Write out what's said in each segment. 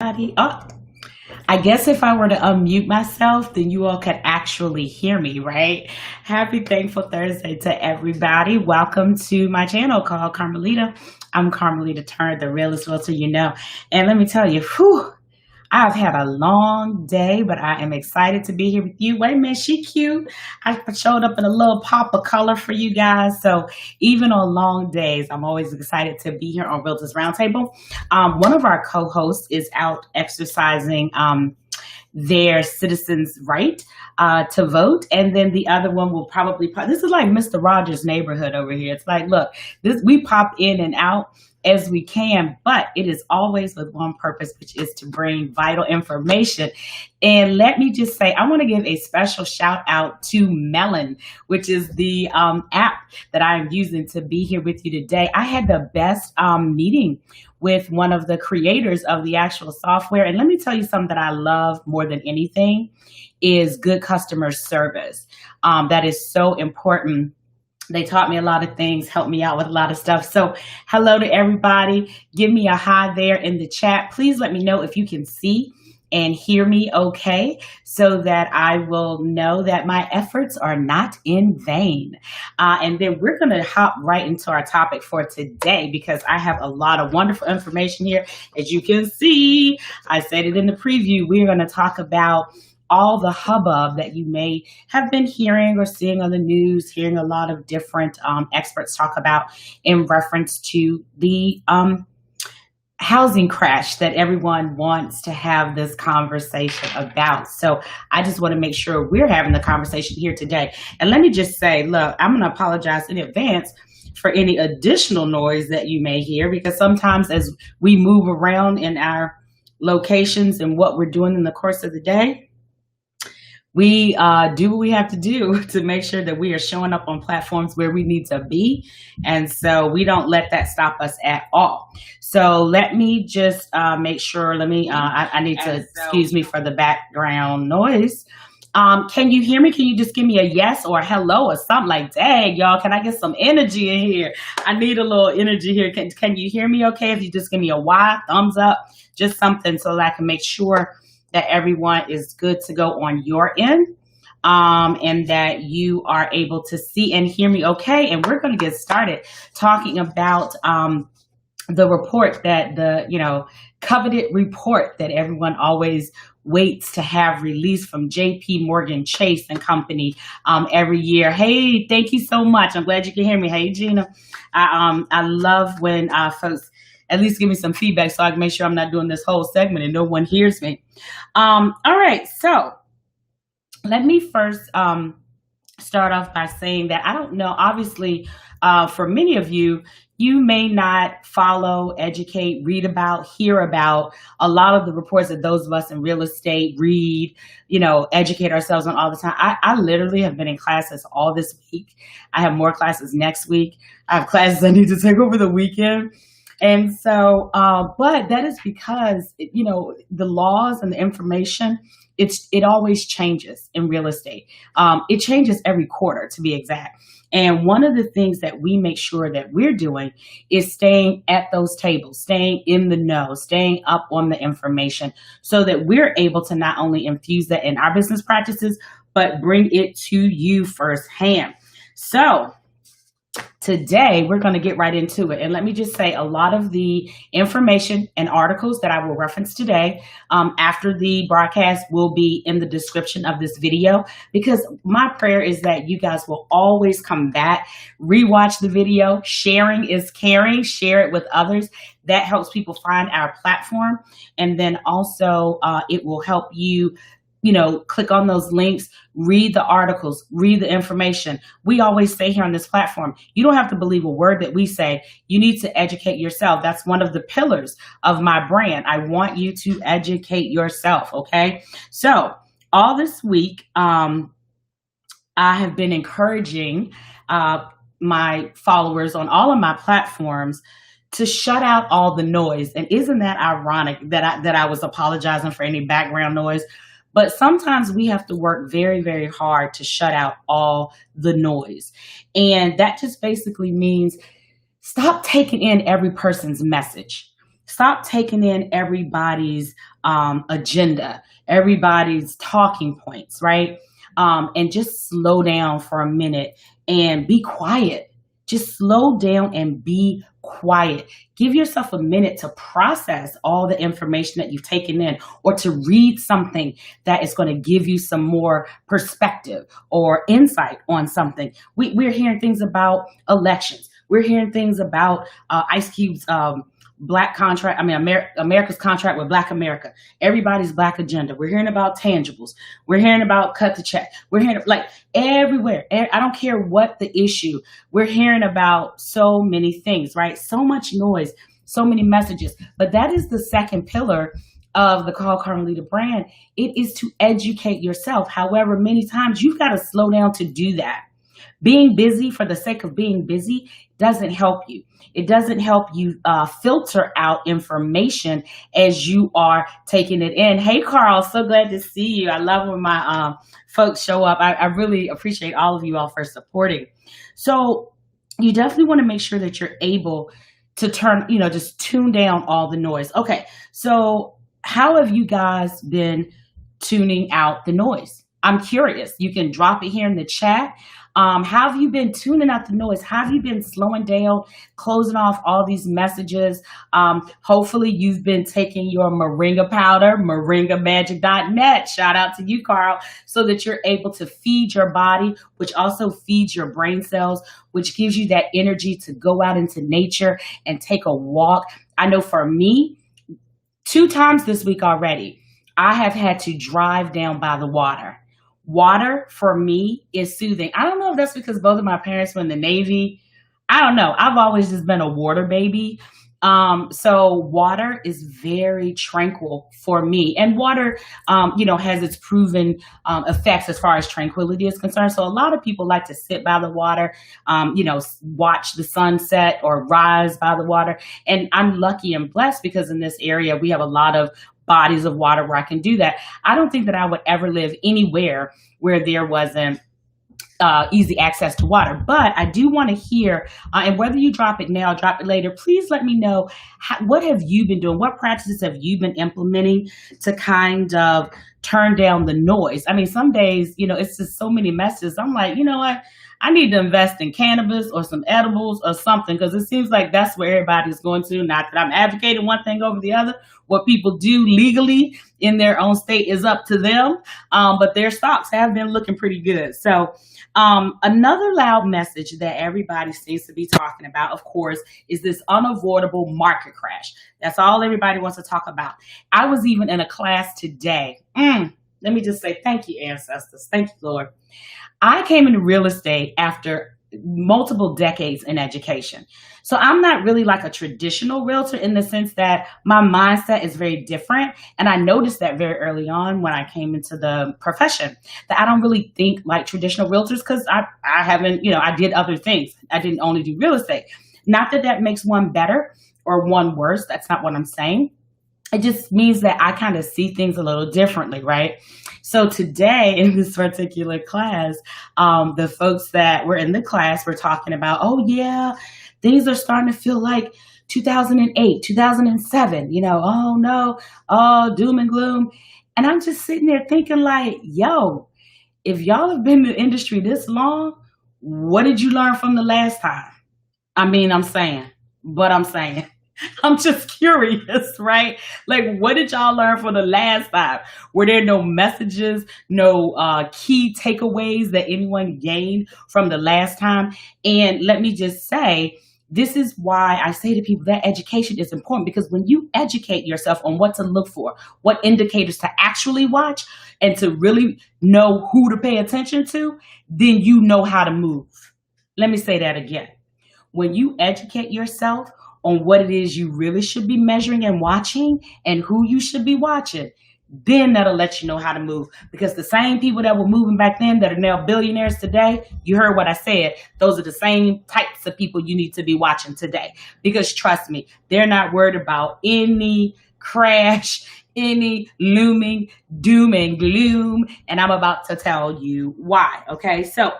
Oh, I guess if I were to unmute myself, then you all could actually hear me, right? Happy Thankful Thursday to everybody. Welcome to my channel called Carmellita. I'm Carmellita Turner, the realest realtor you know. And let me tell you, I've had a long day, but I am excited to be here with you. Wait a minute, she cute. I showed up in a little pop of color for you guys. So even on long days, I'm always excited to be here on Realtors Roundtable. One of our co-hosts is out exercising their citizens' right to vote. And then the other one will probably, this is like Mr. Rogers' neighborhood over here. It's like, look, we pop in and out as we can, but it is always with one purpose, which is to bring vital information. And let me just say, I want to give a special shout out to Melon, which is the app that I am using to be here with you today. I had the best meeting with one of the creators of the actual software. And let me tell you something that I love more than anything is good customer service. That is so important. They taught me a lot of things, helped me out with a lot of stuff. So hello to everybody. Give me a hi there in the chat. Please let me know if you can see and hear me okay, so that I will know that my efforts are not in vain. And then we're going to hop right into our topic for today, because I have a lot of wonderful information here. As you can see, I said it in the preview, we're going to talk about all the hubbub that you may have been hearing or seeing on the news, hearing a lot of different experts talk about in reference to the housing crash that everyone wants to have this conversation about. So I just want to make sure we're having the conversation here today. And let me just say, look, I'm going to apologize in advance for any additional noise that you may hear, because sometimes as we move around in our locations and what we're doing in the course of the day, we do what we have to do to make sure that we are showing up on platforms where we need to be. And so we don't let that stop us at all. So let me just make sure, I need to excuse me for the background noise. Can you hear me? Can you just give me a yes or a hello or something like, dang, y'all, can I get some energy in here? I need a little energy here. Can you hear me okay? If you just give me a Y, thumbs up, just something so that I can make sure that everyone is good to go on your end, and that you are able to see and hear me okay. And we're going to get started talking about the report that coveted report that everyone always waits to have released from JP Morgan Chase and Company every year. Hey, thank you so much. I'm glad you can hear me. Hey, Gina. I love when folks at least give me some feedback so I can make sure I'm not doing this whole segment and no one hears me. All right, so let me first start off by saying that I don't know, obviously, for many of you, you may not follow, educate, read about, hear about a lot of the reports that those of us in real estate read, educate ourselves on all the time. I literally have been in classes all this week. I have more classes next week. I have classes I need to take over the weekend. And so, but that is because, the laws and the information, it always changes in real estate. It changes every quarter, to be exact. And one of the things that we make sure that we're doing is staying at those tables, staying in the know, staying up on the information, so that we're able to not only infuse that in our business practices, but bring it to you firsthand. So today, we're going to get right into it. And let me just say, a lot of the information and articles that I will reference today after the broadcast will be in the description of this video, because my prayer is that you guys will always come back, rewatch the video. Sharing is caring. Share it with others. That helps people find our platform. And then also it will help you click on those links, read the articles, read the information. We always say here on this platform, you don't have to believe a word that we say. You need to educate yourself. That's one of the pillars of my brand. I want you to educate yourself, okay? So all this week, I have been encouraging my followers on all of my platforms to shut out all the noise. And isn't that ironic that I was apologizing for any background noise? But sometimes we have to work very, very hard to shut out all the noise. And that just basically means stop taking in every person's message. Stop taking in everybody's agenda, everybody's talking points, right? And just slow down for a minute and be quiet. Just slow down and be quiet. Give yourself a minute to process all the information that you've taken in, or to read something that is going to give you some more perspective or insight on something. We're hearing things about elections. We're hearing things about Ice Cube's black contract. I mean, America's contract with Black America. Everybody's black agenda. We're hearing about tangibles. We're hearing about cut the check. We're hearing like everywhere. I don't care what the issue. We're hearing about so many things, right? So much noise, so many messages. But that is the second pillar of the Call Carmellita brand. It is to educate yourself. However, many times you've got to slow down to do that. Being busy for the sake of being busy doesn't help you. It doesn't help you filter out information as you are taking it in. Hey, Carl, so glad to see you. I love when my folks show up. I really appreciate all of you all for supporting. So you definitely want to make sure that you're able to turn, just tune down all the noise. Okay, so how have you guys been tuning out the noise? I'm curious. You can drop it here in the chat. How have you been tuning out the noise? How have you been slowing down, closing off all these messages? Hopefully you've been taking your moringa powder, moringamagic.net. Shout out to you, Carl, so that you're able to feed your body, which also feeds your brain cells, which gives you that energy to go out into nature and take a walk. I know for me, 2 times this week already, I have had to drive down by the water. Water for me is soothing. I don't know if that's because both of my parents were in the Navy. I don't know. I've always just been a water baby. So water is very tranquil for me. And water, has its proven effects as far as tranquility is concerned. So a lot of people like to sit by the water, watch the sunset or rise by the water. And I'm lucky and blessed because in this area, we have a lot of bodies of water where I can do that. I don't think that I would ever live anywhere where there wasn't easy access to water. But I do want to hear, and whether you drop it now, drop it later, please let me know, what have you been doing? What practices have you been implementing to kind of turn down the noise? I mean, some days, it's just so many messages. I'm like, you know what? I need to invest in cannabis or some edibles or something, because it seems like that's where everybody's going to. Not that I'm advocating one thing over the other. What people do legally in their own state is up to them, but their stocks have been looking pretty good. So another loud message that everybody seems to be talking about, of course, is this unavoidable market crash. That's all everybody wants to talk about. I was even in a class today. Let me just say thank you, ancestors. Thank you, Lord. I came into real estate after multiple decades in education. So I'm not really like a traditional realtor in the sense that my mindset is very different. And I noticed that very early on when I came into the profession, that I don't really think like traditional realtors, because I haven't, I did other things. I didn't only do real estate. Not that that makes one better or one worse. That's not what I'm saying. It just means that I kind of see things a little differently, right? So today in this particular class, the folks that were in the class were talking about, oh yeah, things are starting to feel like 2008, 2007, oh no, oh, doom and gloom. And I'm just sitting there thinking like, yo, if y'all have been in the industry this long, what did you learn from the last time? I'm saying. I'm just curious, right? Like, what did y'all learn from the last time? Were there no messages, no key takeaways that anyone gained from the last time? And let me just say, this is why I say to people that education is important, because when you educate yourself on what to look for, what indicators to actually watch, and to really know who to pay attention to, then you know how to move. Let me say that again. When you educate yourself on what it is you really should be measuring and watching and who you should be watching, then that'll let you know how to move. Because the same people that were moving back then that are now billionaires today, you heard what I said, those are the same types of people you need to be watching today. Because trust me, they're not worried about any crash, any looming doom and gloom. And I'm about to tell you why. Okay, so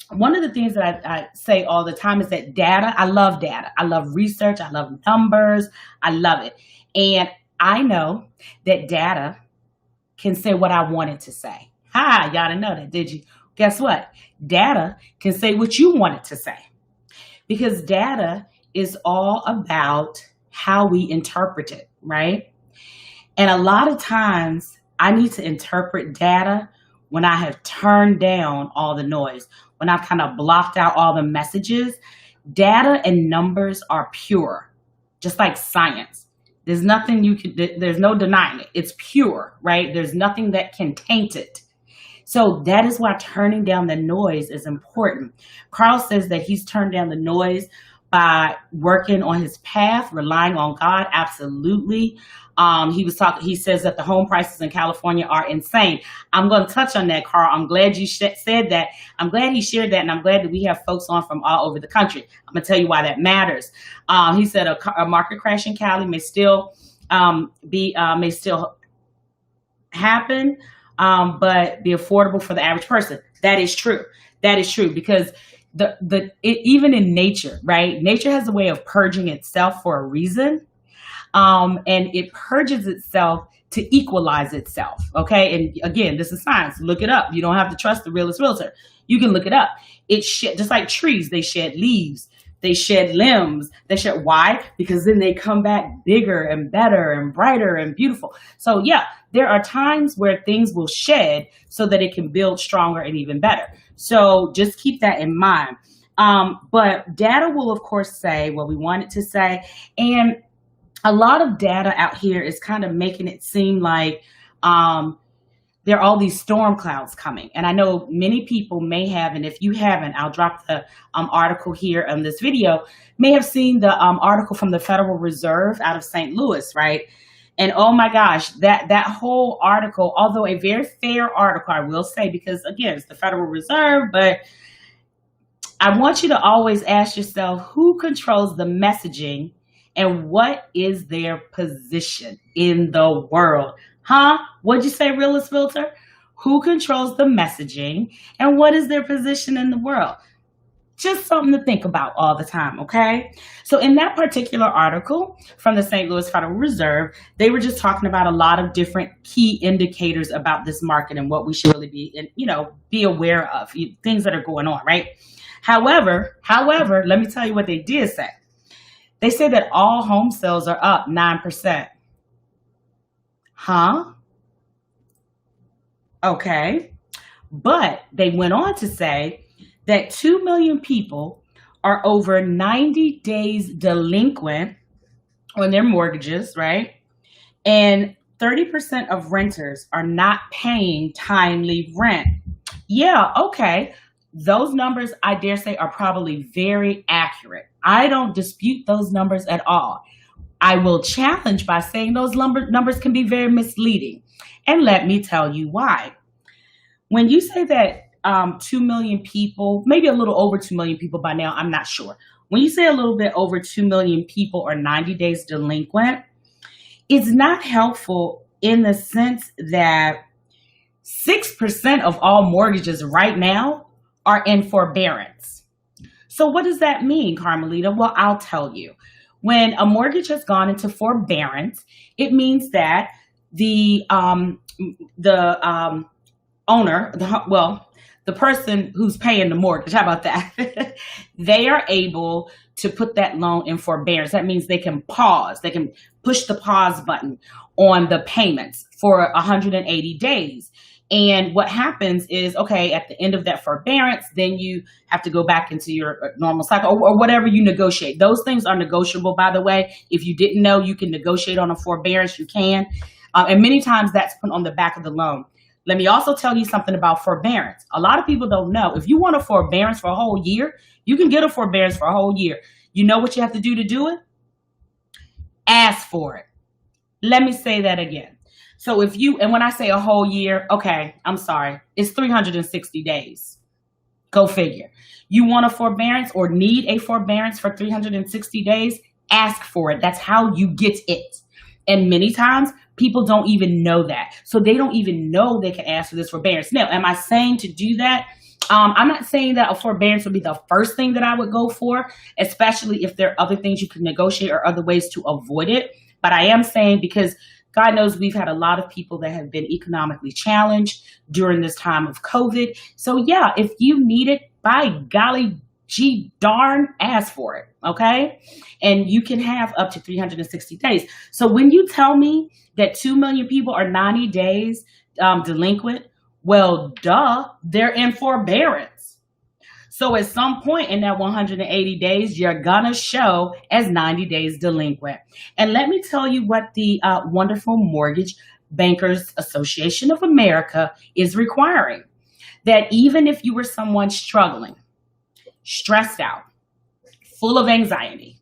one of the things that I say all the time is that data, I love data. I love research. I love numbers. I love it. And I know that data can say what I want it to say. Y'all didn't know that, did you? Guess what? Data can say what you want it to say, because data is all about how we interpret it, right? And a lot of times I need to interpret data when I have turned down all the noise, when I've kind of blocked out all the messages. Data and numbers are pure, just like science. There's nothing there's no denying it. It's pure, right? There's nothing that can taint it. So that is why turning down the noise is important. Carl says that he's turned down the noise by working on his path, relying on God. Absolutely. He says that the home prices in California are insane. I'm going to touch on that, Carl. I'm glad you said that. I'm glad he shared that. And I'm glad that we have folks on from all over the country. I'm going to tell you why that matters. He said a market crash in Cali may still happen, but be affordable for the average person. That is true. That is true, because even in nature, right? Nature has a way of purging itself for a reason. And it purges itself to equalize itself. Okay. And again, this is science. Look it up. You don't have to trust the Realest Realtor. You can look it up. Just like trees, they shed leaves, they shed limbs, they shed. Why? Because then they come back bigger and better and brighter and beautiful. So yeah, there are times where things will shed so that it can build stronger and even better. So just keep that in mind. But data will of course say what we want it to say. And a lot of data out here is kind of making it seem like there are all these storm clouds coming. And I know many people may have, and if you haven't, I'll drop the article here on this video, may have seen the article from the Federal Reserve out of St. Louis, right? And oh my gosh, that whole article, although a very fair article, I will say, because again, it's the Federal Reserve, but I want you to always ask yourself, who controls the messaging and what is their position in the world? What'd you say, Realest Realtor? Who controls the messaging and what is their position in the world? Just something to think about all the time, okay? So in that particular article from the St. Louis Federal Reserve, they were just talking about a lot of different key indicators about this market and what we should really be aware of, things that are going on, right? However, let me tell you what they did say. They say that all home sales are up 9%. Okay. But they went on to say that 2 million people are over 90 days delinquent on their mortgages, right? And 30% of renters are not paying timely rent. Yeah, okay. Those numbers, I dare say, are probably very accurate. I don't dispute those numbers at all. I will challenge by saying those numbers can be very misleading. And let me tell you why. When you say that 2 million people, maybe a little over 2 million people by now, I'm not sure. When you say a little bit over 2 million people are 90 days delinquent, it's not helpful in the sense that 6% of all mortgages right now are in forbearance. So what does that mean, Carmellita? Well, I'll tell you. When a mortgage has gone into forbearance, it means that the owner, the person who's paying the mortgage, how about that? They are able to put that loan in forbearance. That means they can pause. They can push the pause button on the payments for 180 days. And what happens is, okay, at the end of that forbearance, then you have to go back into your normal cycle or whatever you negotiate. Those things are negotiable, by the way. If you didn't know, you can negotiate on a forbearance, you can. And many times that's put on the back of the loan. Let me also tell you something about forbearance. A lot of people don't know. If you want a forbearance for a whole year, you can get a forbearance for a whole year. You know what you have to do it? Ask for it. Let me say that again. So and when I say a whole year, okay, I'm sorry, it's 360 days. Go figure. You want a forbearance or need a forbearance for 360 days? Ask for it. That's how you get it. And many times people don't even know that. So they don't even know they can ask for this forbearance. Now, am I saying to do that? I'm not saying that a forbearance would be the first thing that I would go for, especially if there are other things you can negotiate or other ways to avoid it. But I am saying, because God knows we've had a lot of people that have been economically challenged during this time of COVID. So yeah, if you need it, by golly gee darn, ask for it. Okay. And you can have up to 360 days. So when you tell me that 2 million people are 90 days delinquent, well, duh, they're in forbearance. So at some point in that 180 days, you're gonna show as 90 days delinquent. And let me tell you what the wonderful Mortgage Bankers Association of America is requiring. That even if you were someone struggling, stressed out, full of anxiety,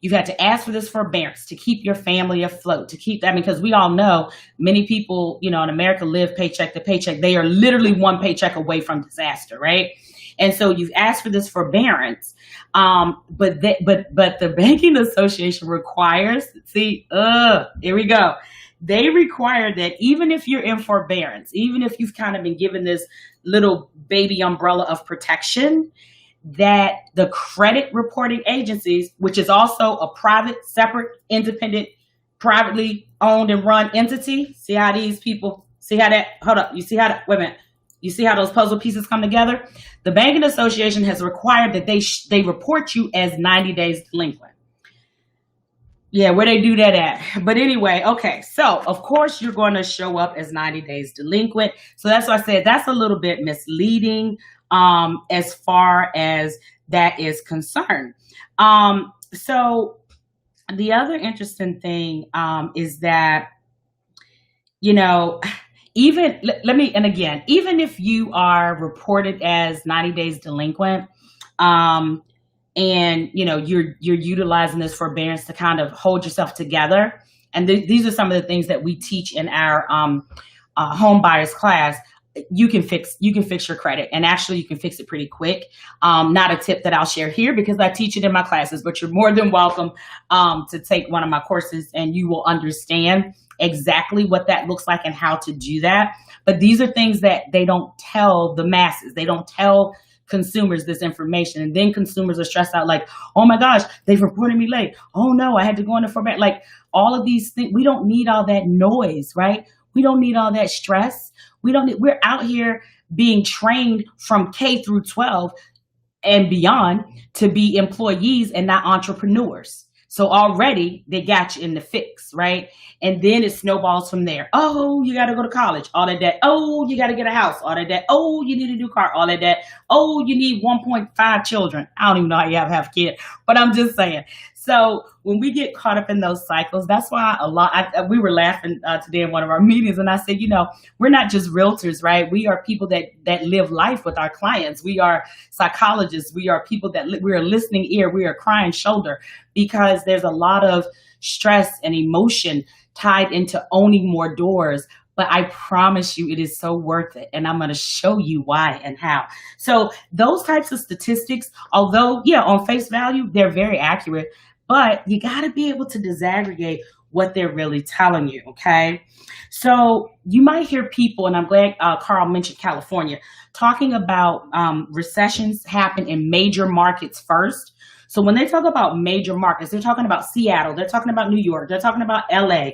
you've had to ask for this forbearance to keep your family afloat, to keep that, because we all know many people, in America live paycheck to paycheck. They are literally one paycheck away from disaster, right? And so you've asked for this forbearance, but the Banking Association requires, here we go. They require that even if you're in forbearance, even if you've kind of been given this little baby umbrella of protection, that the credit reporting agencies, which is also a private, separate, independent, privately owned and run entity. See how these people, see how that, hold up, you see how that, wait a minute. You see how those puzzle pieces come together? The Banking Association has required that they report you as 90 days delinquent. Yeah, where they do that at. But anyway, okay. So of course you're going to show up as 90 days delinquent. So that's why I said that's a little bit misleading as far as that is concerned. So the other interesting thing is that, even even if you are reported as 90 days delinquent, and you're utilizing this forbearance to kind of hold yourself together, and these are some of the things that we teach in our home buyers class. You can fix your credit, and actually you can fix it pretty quick. Not a tip that I'll share here because I teach it in my classes, but you're more than welcome to take one of my courses and you will understand exactly what that looks like and how to do that. But these are things that they don't tell the masses. They don't tell consumers this information, and then consumers are stressed out like, oh my gosh, they've reported me late. Oh no, I had to go into forbearance. Like all of these things, we don't need all that noise, right? We don't need all that stress. We're out here being trained from K through 12 and beyond to be employees and not entrepreneurs. So already they got you in the fix, right? And then it snowballs from there. Oh, you got to go to college, all of that. Oh, you got to get a house, all of that. Oh, you need a new car, all of that. Oh, you need 1.5 children. I don't even know how you have kids, but I'm just saying. So when we get caught up in those cycles, that's why we were laughing today in one of our meetings, and I said, we're not just realtors, right? We are people that live life with our clients. We are psychologists. We are people we are listening ear. We are crying shoulder, because there's a lot of stress and emotion tied into owning more doors. But I promise you, it is so worth it. And I'm going to show you why and how. So those types of statistics, although, on face value, they're very accurate, but you got to be able to disaggregate what they're really telling you, okay? So you might hear people, and I'm glad Carl mentioned California, talking about recessions happen in major markets first. So when they talk about major markets, they're talking about Seattle, they're talking about New York, they're talking about LA,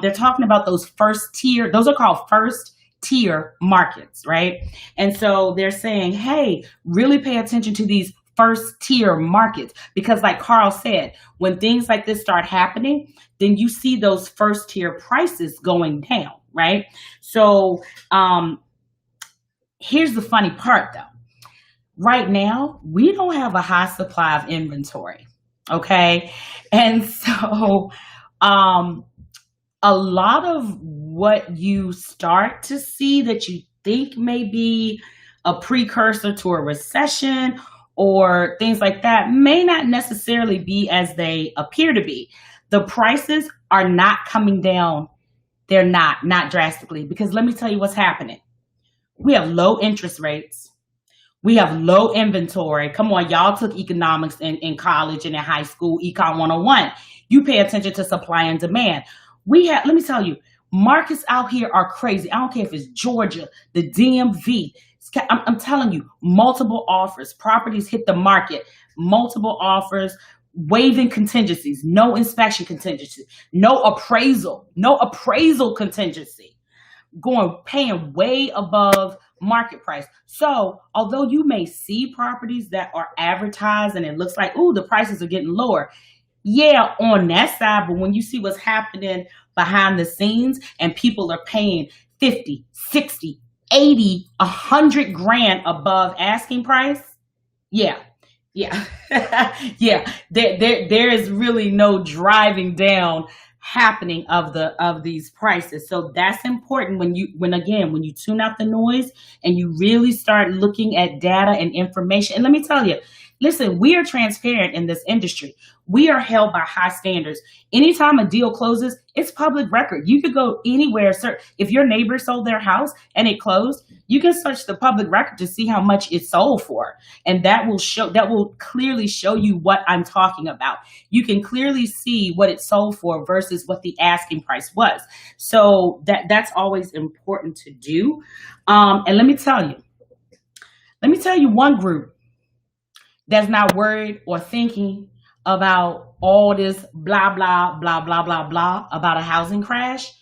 they're talking about those those are called first tier markets, right? And so they're saying, hey, really pay attention to these first tier markets, because like Carl said, when things like this start happening, then you see those first tier prices going down, right? So here's the funny part though. Right now, we don't have a high supply of inventory, okay? And so a lot of what you start to see that you think may be a precursor to a recession or things like that may not necessarily be as they appear to be. The prices are not coming down. They're not drastically, because let me tell you what's happening. We have low interest rates. We have low inventory. Come on, y'all took economics in college and in high school, Econ 101. You pay attention to supply and demand. Let me tell you, markets out here are crazy. I don't care if it's Georgia, the DMV, I'm telling you, multiple offers, properties hit the market, multiple offers, waiving contingencies, no inspection contingency, no appraisal contingency, paying way above market price. So although you may see properties that are advertised and it looks like, ooh, the prices are getting lower. Yeah, on that side, but when you see what's happening behind the scenes and people are paying 50, 60, 80, 100 grand above asking price, yeah, yeah, yeah. There is really no driving down happening of these prices. So that's important when you tune out the noise and you really start looking at data and information. And let me tell you, listen, we are transparent in this industry. We are held by high standards. Anytime a deal closes, it's public record. You could go anywhere. Sir, if your neighbor sold their house and it closed, you can search the public record to see how much it sold for. And that will clearly show you what I'm talking about. You can clearly see what it sold for versus what the asking price was. So that's always important to do. And let me tell you one group that's not worried or thinking about all this blah, blah, blah, blah, blah, blah about a housing crash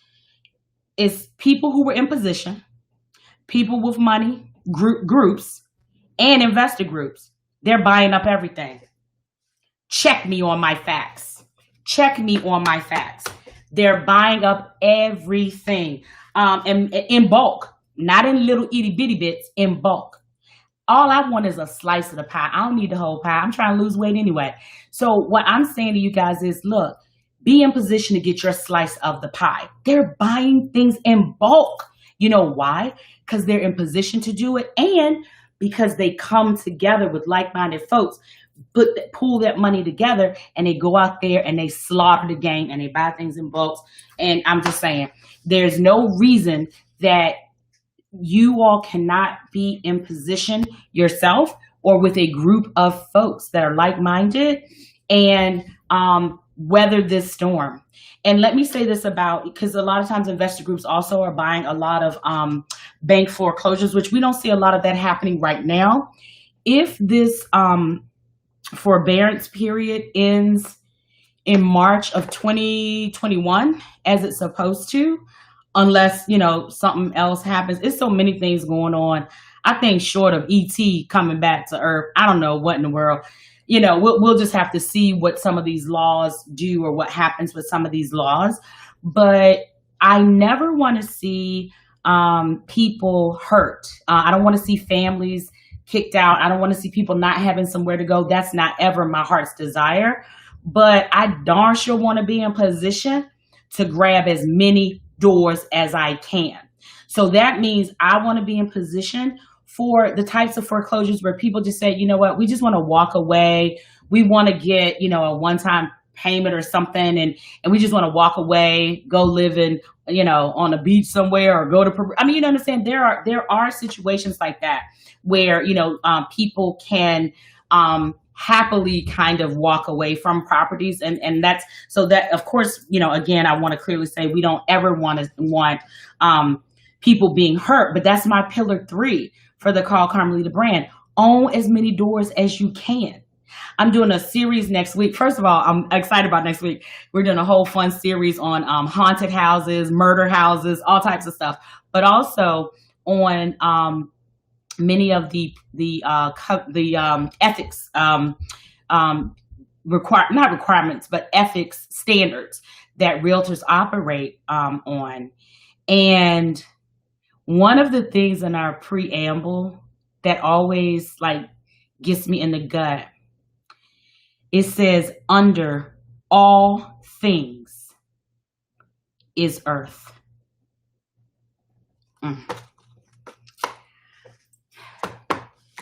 is people who were in position, people with money, groups, and investor groups. They're buying up everything. Check me on my facts. They're buying up everything and in bulk, not in little itty bitty bits, in bulk. All I want is a slice of the pie. I don't need the whole pie. I'm trying to lose weight anyway. So what I'm saying to you guys is, look, be in position to get your slice of the pie. They're buying things in bulk. You know why? Because they're in position to do it and because they come together with like-minded folks, pull that money together and they go out there and they slaughter the game and they buy things in bulks. And I'm just saying, there's no reason that you all cannot be in position yourself or with a group of folks that are like-minded and weather this storm. And let me say this because a lot of times investor groups also are buying a lot of bank foreclosures, which we don't see a lot of that happening right now. If this forbearance period ends in March of 2021, as it's supposed to, unless, something else happens. It's so many things going on. I think short of ET coming back to Earth, I don't know what in the world. We'll just have to see what some of these laws do or what happens with some of these laws. But I never want to see people hurt. I don't want to see families kicked out. I don't want to see people not having somewhere to go. That's not ever my heart's desire. But I darn sure want to be in position to grab as many doors as I can. So that means I want to be in position for the types of foreclosures where people just say, you know what, we just want to walk away. We want to get, a one-time payment or something. And we just want to walk away, go live in, on a beach somewhere or go to, you understand there are situations like that where, people can, happily kind of walk away from properties. And that's, so that, of course, again, I want to clearly say we don't ever want people being hurt, but that's my pillar 3 for the CallCarmellita brand. Own as many doors as you can. I'm doing a series next week. First of all, I'm excited about next week. We're doing a whole fun series on haunted houses, murder houses, all types of stuff, but also on many of the ethics not requirements, but ethics standards that realtors operate on. And one of the things in our preamble that always gets me in the gut, it says, under all things is earth. I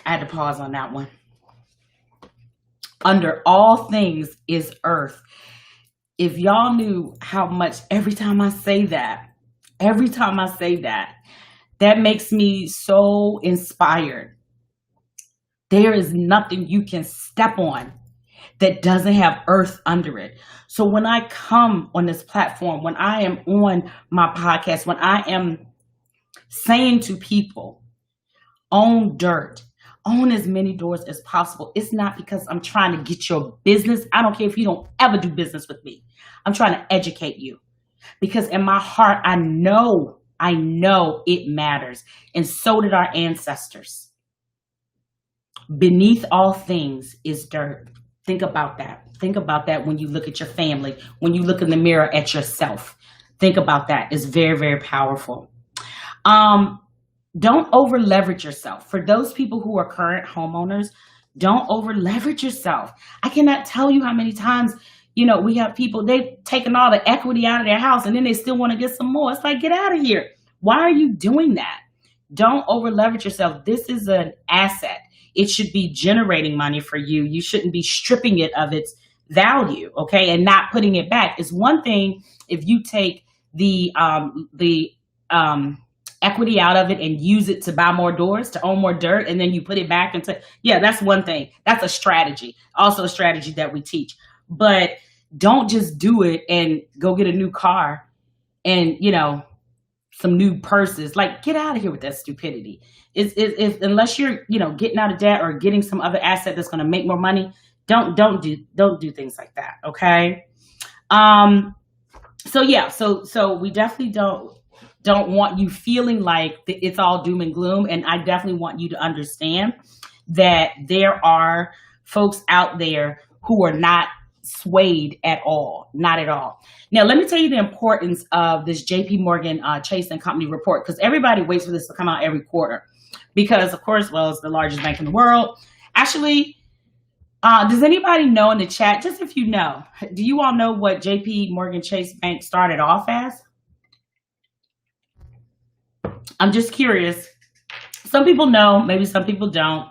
had to pause on that one. Under all things is earth. If y'all knew how much every time I say that, that makes me so inspired. There is nothing you can step on that doesn't have earth under it. So when I come on this platform, when I am on my podcast, when I am saying to people, Own dirt. Own as many doors as possible. It's not because I'm trying to get your business. I don't care if you don't ever do business with me. I'm trying to educate you because in my heart, I know it matters. And so did our ancestors. Beneath all things is dirt. Think about that. Think about that when you look at your family, when you look in the mirror at yourself. Think about that. It's very, very powerful. Don't over leverage yourself. For those people who are current homeowners, don't over leverage yourself. I cannot tell you how many times, we have people, they've taken all the equity out of their house and then they still want to get some more. It's like, get out of here. Why are you doing that? Don't over leverage yourself. This is an asset. It should be generating money for you. You shouldn't be stripping it of its value, okay, and not putting it back. It's one thing if you take the equity out of it and use it to buy more doors, to own more dirt, and then you put it back into, yeah, that's one thing. That's a strategy. Also a strategy that we teach. But don't just do it and go get a new car and, some new purses. Like, get out of here with that stupidity. It's unless you're, getting out of debt or getting some other asset that's going to make more money, don't do things like that. Okay. So we definitely don't want you feeling like it's all doom and gloom. And I definitely want you to understand that there are folks out there who are not swayed at all, not at all. Now, let me tell you the importance of this JP Morgan Chase and Company report, because everybody waits for this to come out every quarter because, of course, it's the largest bank in the world. Actually, does anybody know in the chat, just if you know, do you all know what JP Morgan Chase Bank started off as? I'm just curious. Some people know, maybe some people don't.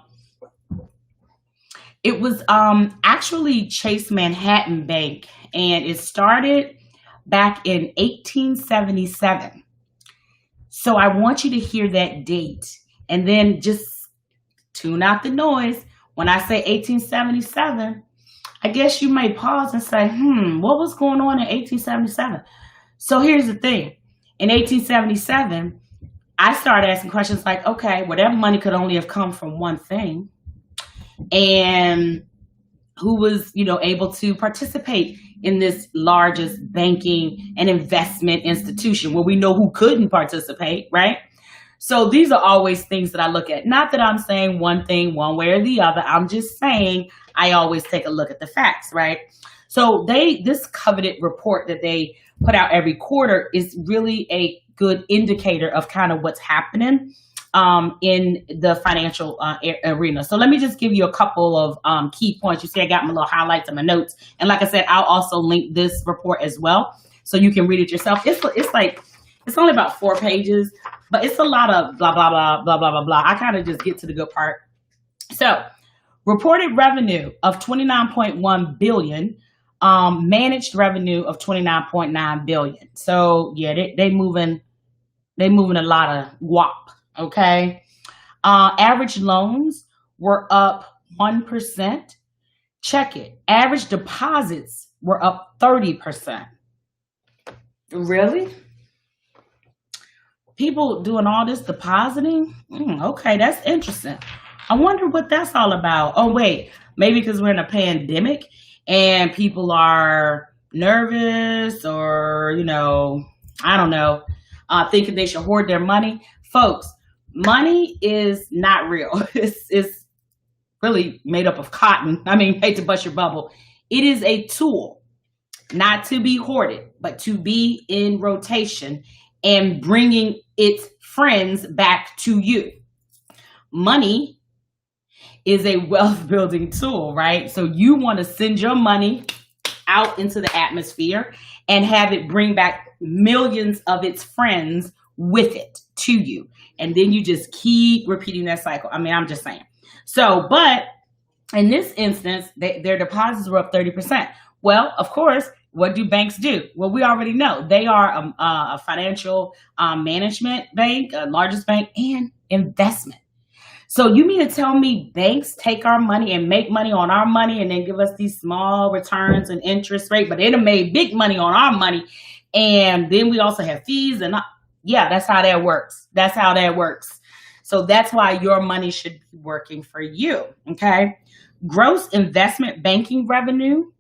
It was actually Chase Manhattan Bank, and it started back in 1877. So I want you to hear that date and then just tune out the noise. When I say 1877, I guess you may pause and say, what was going on in 1877? So here's the thing. In 1877, I started asking questions like, okay, well, that money could only have come from one thing. And who was, able to participate in this largest banking and investment institution? Well, we know who couldn't participate, right? So these are always things that I look at. Not that I'm saying one thing one way or the other. I'm just saying I always take a look at the facts, right? So this coveted report that they put out every quarter is really a good indicator of kind of what's happening in the financial arena. So let me just give you a couple of key points. You see, I got my little highlights and my notes. And like I said, I'll also link this report as well, so you can read it yourself. It's only about 4 pages, but it's a lot of blah, blah, blah, blah, blah, blah, blah. I kind of just get to the good part. So reported revenue of $29.1 billion, managed revenue of $29.9 billion. So yeah, they moving a lot of guap. Okay. Average loans were up 1%. Check it. Average deposits were up 30%. Really? People doing all this depositing? Okay, that's interesting. I wonder what that's all about. Oh, wait, maybe because we're in a pandemic and people are nervous or, I don't know, thinking they should hoard their money. Folks, money is not real. It's really made up of cotton. I mean, hate to bust your bubble. It is a tool, not to be hoarded, but to be in rotation and bringing its friends back to you. Money is a wealth building tool, right? So you want to send your money out into the atmosphere and have it bring back millions of its friends with it to you. And then you just keep repeating that cycle. I mean, I'm just saying. So, but in this instance, their deposits were up 30%. Well, of course, what do banks do? Well, we already know they are a financial management bank, largest bank, and investment. So you mean to tell me banks take our money and make money on our money and then give us these small returns and interest rate, but they done made big money on our money. And then we also have fees and yeah, that's how that works. That's how that works. So that's why your money should be working for you. Okay. Gross investment banking revenue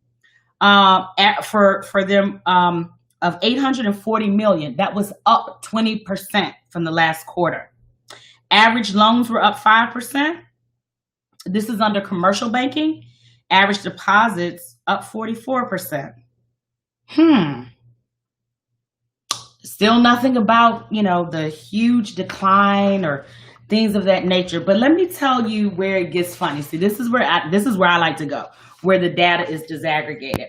for them of 840 million. That was up 20% from the last quarter. Average loans were up 5%. This is under commercial banking. Average deposits up 44%. Still nothing about, the huge decline or things of that nature. But let me tell you where it gets funny. See, this is where I like to go, where the data is disaggregated.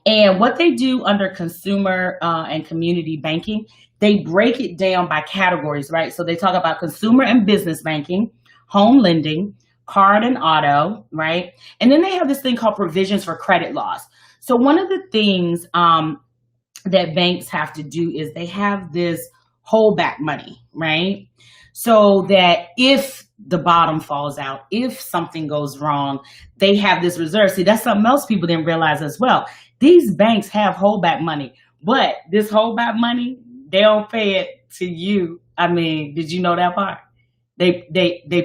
And what they do under consumer and community banking, they break it down by categories, right? So they talk about consumer and business banking, home lending, card and auto, right? And then they have this thing called provisions for credit loss. So one of the things that banks have to do is they have this holdback money, right? So that if the bottom falls out, if something goes wrong, they have this reserve. See, that's something else people didn't realize as well. These banks have holdback money, but this holdback money, they don't pay it to you. I mean, did you know that part? They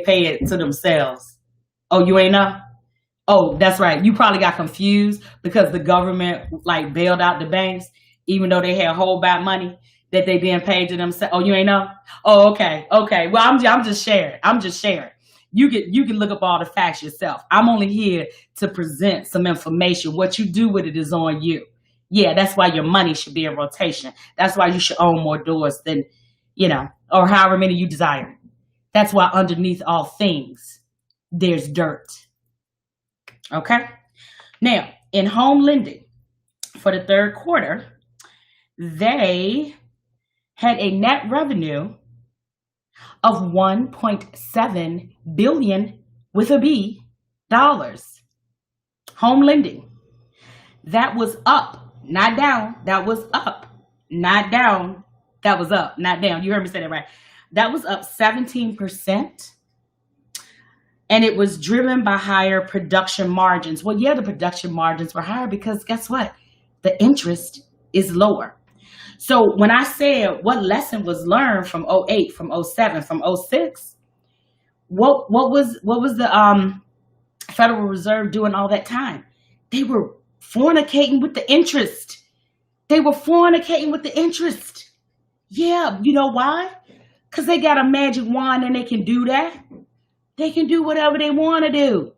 pay it to themselves. Oh, you ain't know? Oh, that's right. You probably got confused because the government bailed out the banks, even though they had holdback money that they then paid to themselves. Oh, you ain't know? Oh, okay. Well, I'm just sharing. You can look up all the facts yourself. I'm only here to present some information. What you do with it is on you. Yeah, that's why your money should be in rotation. That's why you should own more doors than, or however many you desire. That's why underneath all things, there's dirt. Okay? Now, in home lending for the third quarter, they had a net revenue of $1.7 billion with a B dollars. Home lending. That was up, not down. That was up, not down. That was up, not down. You heard me say that right. That was up 17%. And it was driven by higher production margins. Well, yeah, the production margins were higher because guess what? The interest is lower. So when I said what lesson was learned from 08, from 07, from 06, what was the Federal Reserve doing all that time? They were fornicating with the interest. Yeah, you know why? Because they got a magic wand and they can do that. They can do whatever they want to do.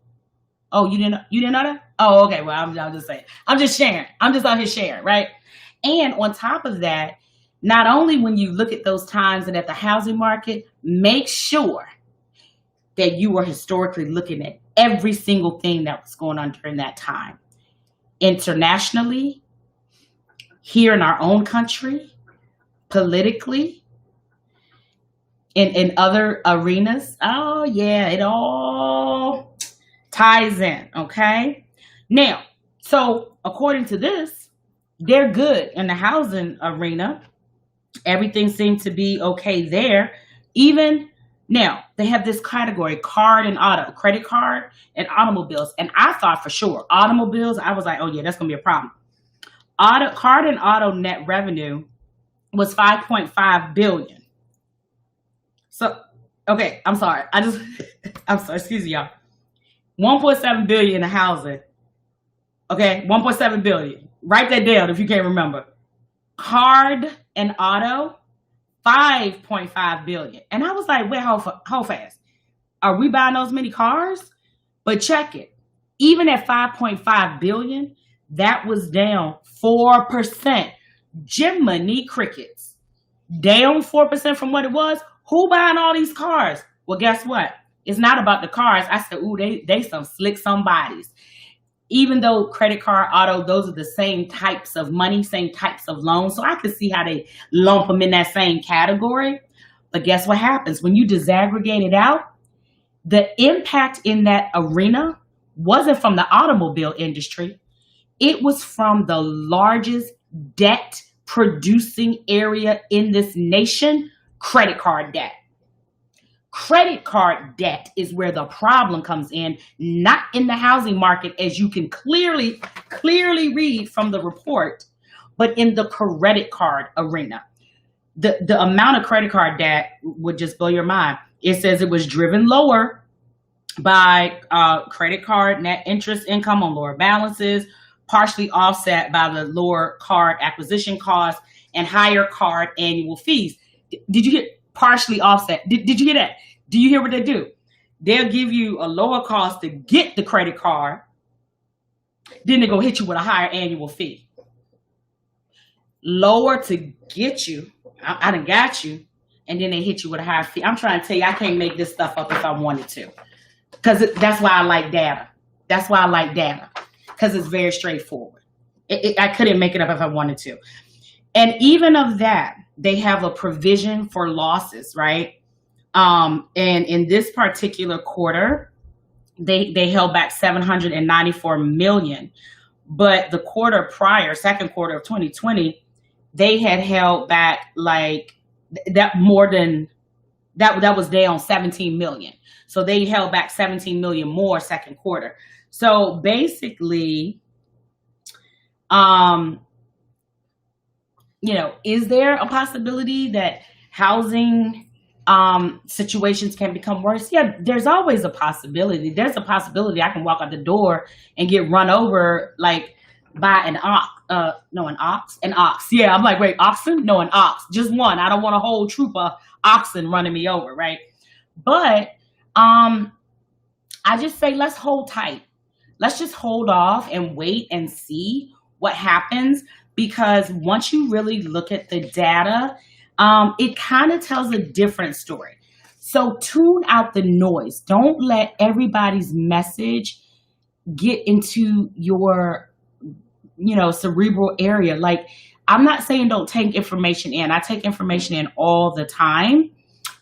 Oh, you didn't know that? Oh, okay. Well, I'm just saying. I'm just sharing. I'm just out here sharing, right? And on top of that, not only when you look at those times and at the housing market, make sure that you are historically looking at every single thing that was going on during that time. Internationally, here in our own country, politically, in other arenas. Oh, yeah, it all ties in, okay? Now, so according to this, they're good in the housing arena. Everything seemed to be okay there. Even now, they have this category, card and auto, credit card and automobiles. And I thought for sure, automobiles, I was like, oh yeah, that's going to be a problem. Card and auto net revenue was $5.5 billion. So, okay, I'm sorry. I'm sorry, excuse me, y'all. $1.7 billion in the housing. Okay, $1.7 billion. Write that down if you can't remember. Card and auto, $5.5 billion. And I was like, wait, how fast? Are we buying those many cars? But check it. Even at $5.5 billion, that was down 4%. Jiminy crickets. Down 4% from what it was. Who buying all these cars? Well, guess what? It's not about the cars. I said, ooh, they some slick somebodies. Even though credit card, auto, those are the same types of money, same types of loans. So I could see how they lump them in that same category. But guess what happens? When you disaggregate it out, the impact in that arena wasn't from the automobile industry. It was from the largest debt producing area in this nation, credit card debt. Credit card debt is where the problem comes in, not in the housing market, as you can clearly read from the report, but in the credit card arena. The amount of credit card debt would just blow your mind. It says it was driven lower by credit card net interest income on lower balances, partially offset by the lower card acquisition costs and higher card annual fees. Did you hear partially offset? Did you hear that? Do you hear what they do? They'll give you a lower cost to get the credit card, then they go hit you with a higher annual fee. Lower to get you, I done got you, and then they hit you with a higher fee. I'm trying to tell you, I can't make this stuff up if I wanted to. Because that's why I like data. That's why I like data. Because it's very straightforward. I couldn't make it up if I wanted to. And even of that, they have a provision for losses, right? And in this particular quarter, they held back $794 million. But the quarter prior, second quarter of 2020, they had held back like that more than that was down 17 million. So they held back 17 million more second quarter. So basically, is there a possibility that housing situations can become worse? Yeah, there's always a possibility. There's a possibility I can walk out the door and get run over like by an ox. An ox. Yeah, I'm like, wait, oxen? No, an ox. Just one. I don't want a whole troop of oxen running me over, right? But I just say let's hold tight. Let's just hold off and wait and see what happens, because once you really look at the data, it kind of tells a different story. So tune out the noise. Don't let everybody's message get into your, cerebral area. Like, I'm not saying don't take information in. I take information in all the time,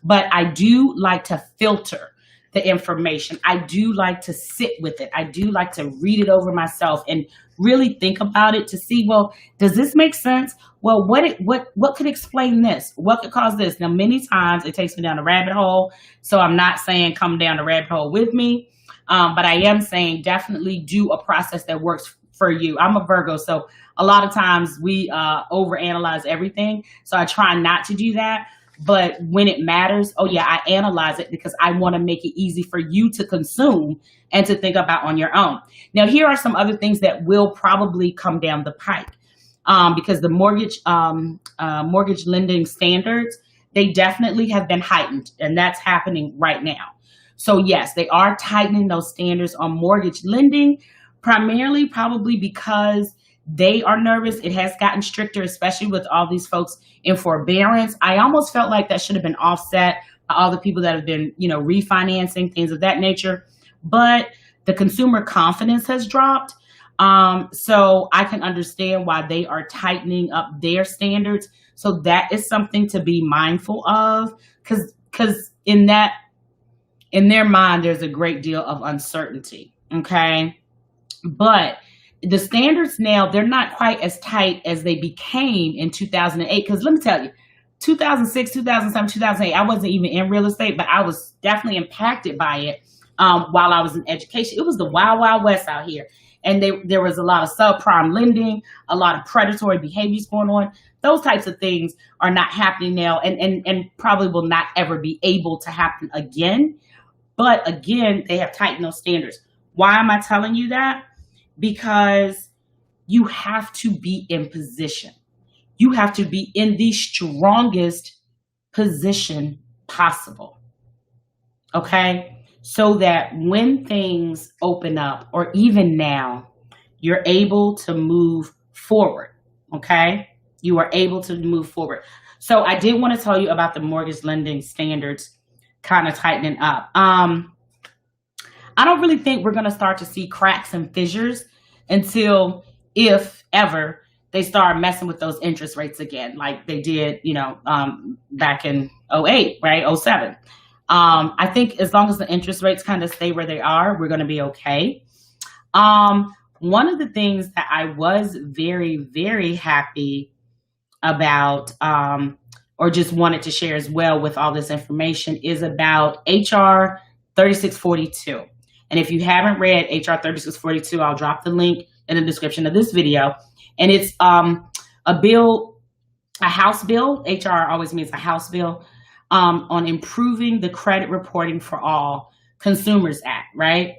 but I do like to filter the information. I do like to sit with it. I do like to read it over myself and really think about it to see, well, does this make sense? Well, what could explain this? What could cause this? Now, many times it takes me down a rabbit hole. So I'm not saying come down the rabbit hole with me, but I am saying definitely do a process that works for you. I'm a Virgo, so a lot of times we overanalyze everything. So I try not to do that. But when it matters, oh yeah, I analyze it because I want to make it easy for you to consume and to think about on your own. Now, here are some other things that will probably come down the pike, because the mortgage lending standards, they definitely have been heightened, and that's happening right now. So yes, they are tightening those standards on mortgage lending, primarily probably because they are nervous. It has gotten stricter, especially with all these folks in forbearance. I almost felt like that should have been offset by all the people that have been, refinancing, things of that nature. But the consumer confidence has dropped. So I can understand why they are tightening up their standards. So that is something to be mindful of, because in their mind, there's a great deal of uncertainty. Okay. But the standards now, they're not quite as tight as they became in 2008. Because let me tell you, 2006, 2007, 2008, I wasn't even in real estate, but I was definitely impacted by it while I was in education. It was the wild, wild west out here. And there was a lot of subprime lending, a lot of predatory behaviors going on. Those types of things are not happening now and probably will not ever be able to happen again. But again, they have tightened those standards. Why am I telling you that? Because you have to be in position. You have to be in the strongest position possible. Okay? So that when things open up, or even now, you're able to move forward. Okay? You are able to move forward. So I did want to tell you about the mortgage lending standards kind of tightening up. I don't really think we're going to start to see cracks and fissures until, if ever, they start messing with those interest rates again, like they did, back in 08, right? 07. I think as long as the interest rates kind of stay where they are, we're going to be okay. One of the things that I was very, very happy about, or just wanted to share as well with all this information, is about HR 3642. And if you haven't read HR 3642, I'll drop the link in the description of this video. And it's a House bill. HR always means a House bill. on improving the Credit Reporting for All Consumers Act, right?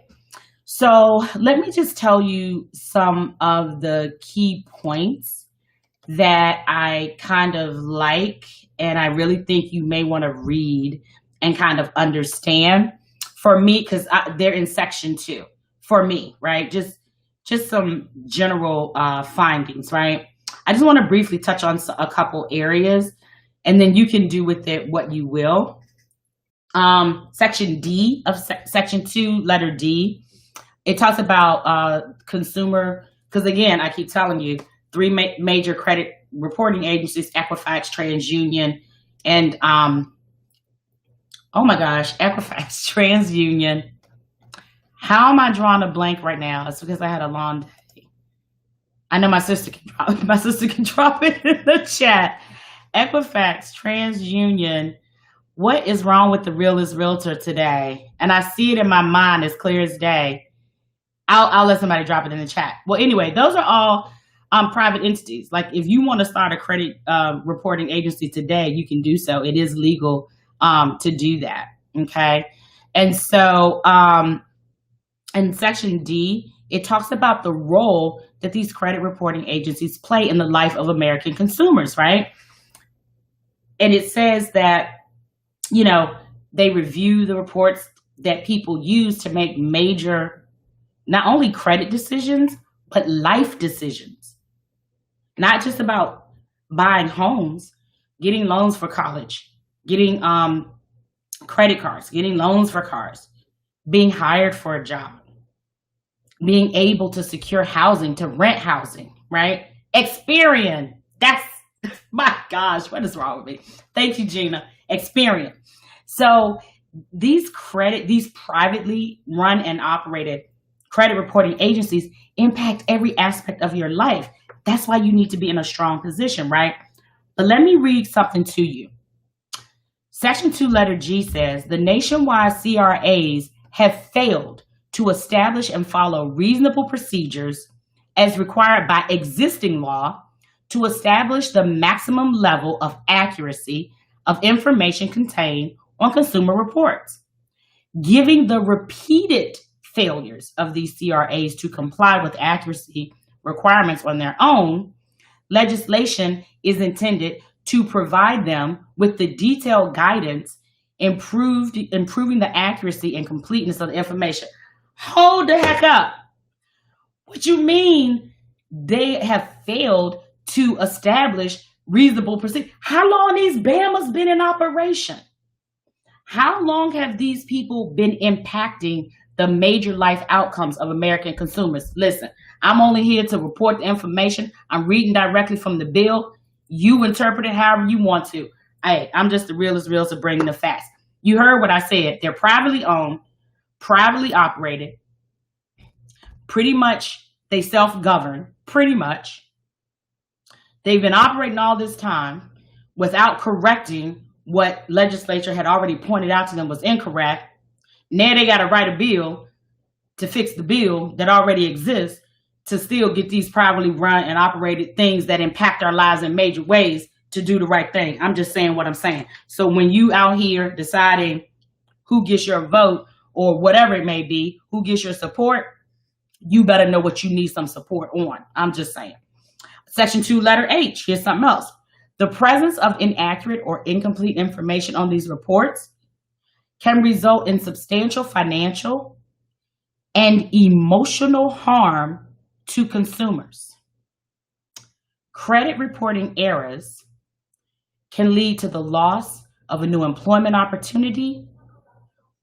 So let me just tell you some of the key points that I kind of like, and I really think you may want to read and kind of understand. For me, because they're in section 2. For me, right? Just some general findings, right? I just want to briefly touch on a couple areas, and then you can do with it what you will. Section D of section 2, letter D, it talks about consumer, because again, I keep telling you, 3 major credit reporting agencies: Equifax, TransUnion, and oh my gosh, Equifax, TransUnion. How am I drawing a blank right now? It's because I had a long day. I know my sister can drop it in the chat. Equifax, TransUnion. What is wrong with the Realest Realtor today? And I see it in my mind as clear as day. I'll let somebody drop it in the chat. Well, anyway, those are all private entities. Like if you want to start a credit reporting agency today, you can do so. It is legal to do that. Okay. And so in section D, it talks about the role that these credit reporting agencies play in the life of American consumers, right? And it says that, you know, they review the reports that people use to make major, not only credit decisions, but life decisions. Not just about buying homes, getting loans for college, getting credit cards, getting loans for cars, being hired for a job, being able to secure housing, to rent housing, right? Experian. That's, my gosh, what is wrong with me? Thank you, Gina. Experian. So these privately run and operated credit reporting agencies impact every aspect of your life. That's why you need to be in a strong position, right? But let me read something to you. Section 2, letter G says, the nationwide CRAs have failed to establish and follow reasonable procedures as required by existing law to establish the maximum level of accuracy of information contained on consumer reports. Given the repeated failures of these CRAs to comply with accuracy requirements on their own, legislation is intended to provide them with the detailed guidance improving the accuracy and completeness of the information. Hold the heck up. What you mean they have failed to establish reasonable procedure? How long these Bamas been in operation? How long have these people been impacting the major life outcomes of American consumers? Listen, I'm only here to report the information. I'm reading directly from the bill. You interpret it however you want to. Hey, I'm just the realest realtor bringing the facts. You heard what I said. They're privately owned, privately operated. Pretty much they self-govern, pretty much. They've been operating all this time without correcting what legislature had already pointed out to them was incorrect. Now they got to write a bill to fix the bill that already exists to still get these privately run and operated things that impact our lives in major ways to do the right thing. I'm just saying what I'm saying. So when you out here deciding who gets your vote or whatever it may be, who gets your support, you better know what you need some support on. I'm just saying. Section 2, letter H, here's something else. The presence of inaccurate or incomplete information on these reports can result in substantial financial and emotional harm to consumers. Credit reporting errors can lead to the loss of a new employment opportunity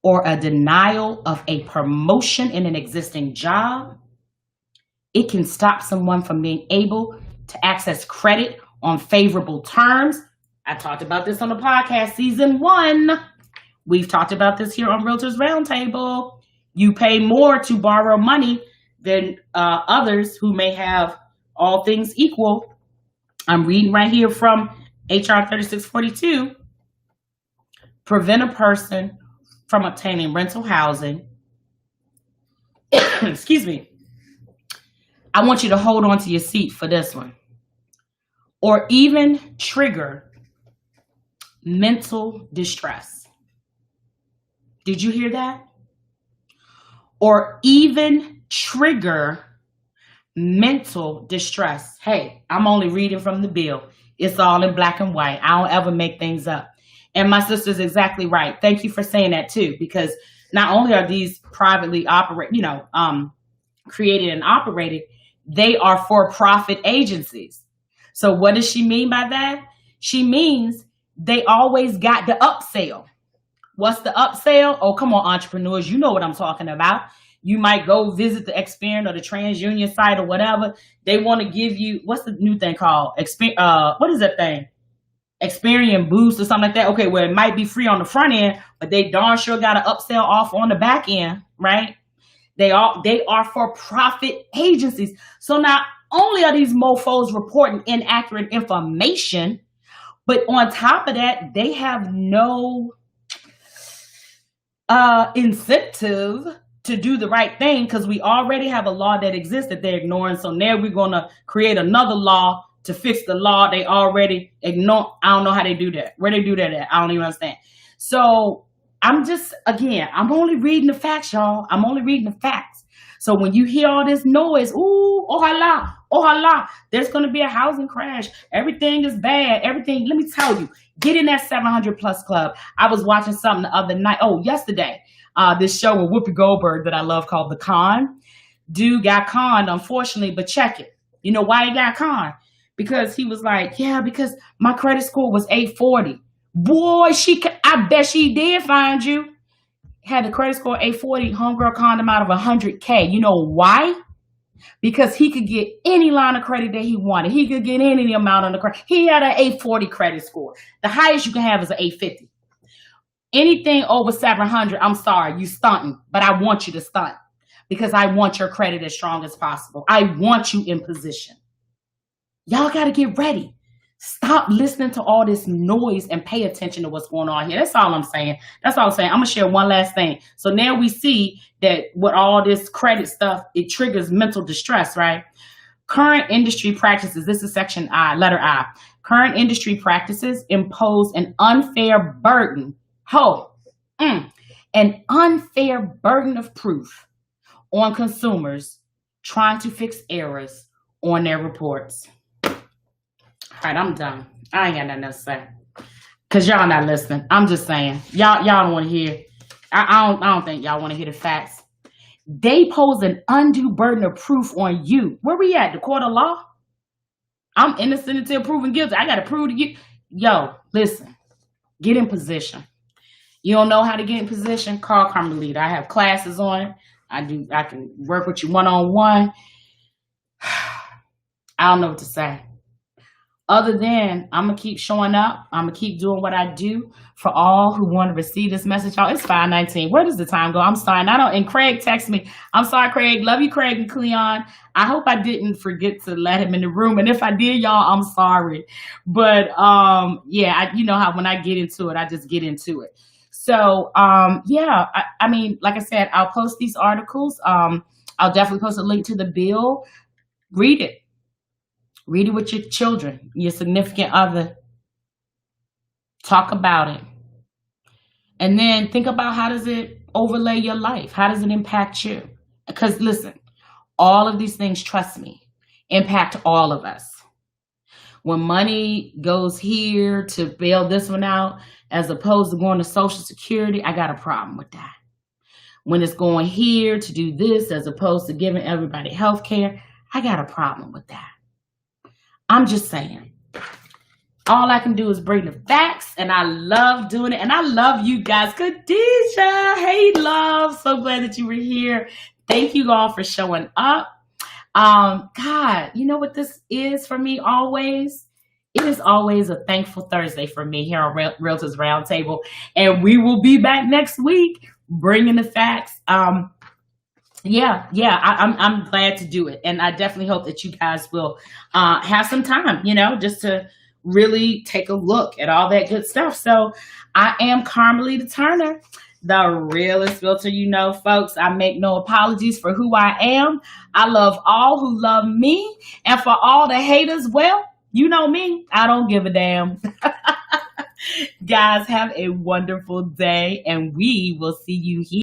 or a denial of a promotion in an existing job. It can stop someone from being able to access credit on favorable terms. I talked about this on the podcast, season 1. We've talked about this here on Realtors Roundtable. You pay more to borrow money than others who may have all things equal. I'm reading right here from HR 3642. Prevent a person from obtaining rental housing. Excuse me. I want you to hold on to your seat for this one. Or even trigger mental distress. Did you hear that? Or even trigger mental distress. Hey, I'm only reading from the bill. It's all in black and white. I don't ever make things up. And my sister's exactly right. Thank you for saying that too, because not only are these privately created and operated, they are for-profit agencies. So what does she mean by that? She means they always got the upsell. What's the upsell? Oh, come on, entrepreneurs. You know what I'm talking about. You might go visit the Experian or the TransUnion site or whatever. They want to give you, what's the new thing called? What is that thing? Experian Boost or something like that. Okay, well, it might be free on the front end, but they darn sure got an upsell off on the back end, right? They are for-profit agencies. So not only are these mofos reporting inaccurate information, but on top of that, they have no incentive to do the right thing, because we already have a law that exists that they're ignoring. So now we're going to create another law to fix the law they already ignore. I don't know how they do that. Where they do that at? I don't even understand. So I'm only reading the facts, y'all. I'm only reading the facts. So when you hear all this noise, ooh, oh hala, there's going to be a housing crash. Everything is bad. Everything. Let me tell you, get in that 700 plus club. I was watching something the other night. Oh, yesterday, this show with Whoopi Goldberg that I love called The Con. Dude got conned, unfortunately, but check it. You know why he got conned? Because he was like, yeah, because my credit score was 840. Boy, I bet she did find you. Had the credit score 840, homegirl conned him out of 100K. You know why? Because he could get any line of credit that he wanted. He could get any amount on the credit. He had an 840 credit score. The highest you can have is an 850. Anything over 700, I'm sorry, you stunting, but I want you to stunt because I want your credit as strong as possible. I want you in position. Y'all got to get ready. Stop listening to all this noise and pay attention to what's going on here. That's all I'm saying. I'm going to share one last thing. So now we see that with all this credit stuff, it triggers mental distress, right? Current industry practices, this is section I, letter I. Current industry practices impose an unfair burden. An unfair burden of proof on consumers trying to fix errors on their reports. All right, I'm done. I ain't got nothing else to say. Because y'all not listening. I'm just saying. Y'all don't want to hear. I don't think y'all want to hear the facts. They pose an undue burden of proof on you. Where we at? The court of law? I'm innocent until proven guilty. I got to prove to you. Yo, listen. Get in position. You don't know how to get in position? Call Carmellita. I have classes on it. I can work with you one-on-one. I don't know what to say. Other than I'm going to keep showing up. I'm going to keep doing what I do for all who want to receive this message. Y'all, it's 5:19. Where does the time go? I'm sorry. And Craig texted me. I'm sorry, Craig. Love you, Craig and Cleon. I hope I didn't forget to let him in the room. And if I did, y'all, I'm sorry. But yeah, you know how when I get into it, I just get into it. So yeah, I mean, like I said, I'll post these articles. I'll definitely post a link to the bill. Read it. Read it with your children, your significant other. Talk about it. And then think about how does it overlay your life? How does it impact you? Because listen, all of these things, trust me, impact all of us. When money goes here to bail this one out, as opposed to going to Social Security, I got a problem with that. When it's going here to do this, as opposed to giving everybody health care, I got a problem with that. I'm just saying, all I can do is bring the facts, and I love doing it, and I love you guys. Khadijah, hey, love, so glad that you were here. Thank you all for showing up. God, you know what this is for me always? It is always a thankful Thursday for me here on Realtors Roundtable, and we will be back next week bringing the facts. I'm glad to do it. And I definitely hope that you guys will have some time, just to really take a look at all that good stuff. So I am Carmellita Turner, the realest realtor. Folks, I make no apologies for who I am. I love all who love me. And for all the haters, well, you know me, I don't give a damn. Guys, have a wonderful day, and we will see you here.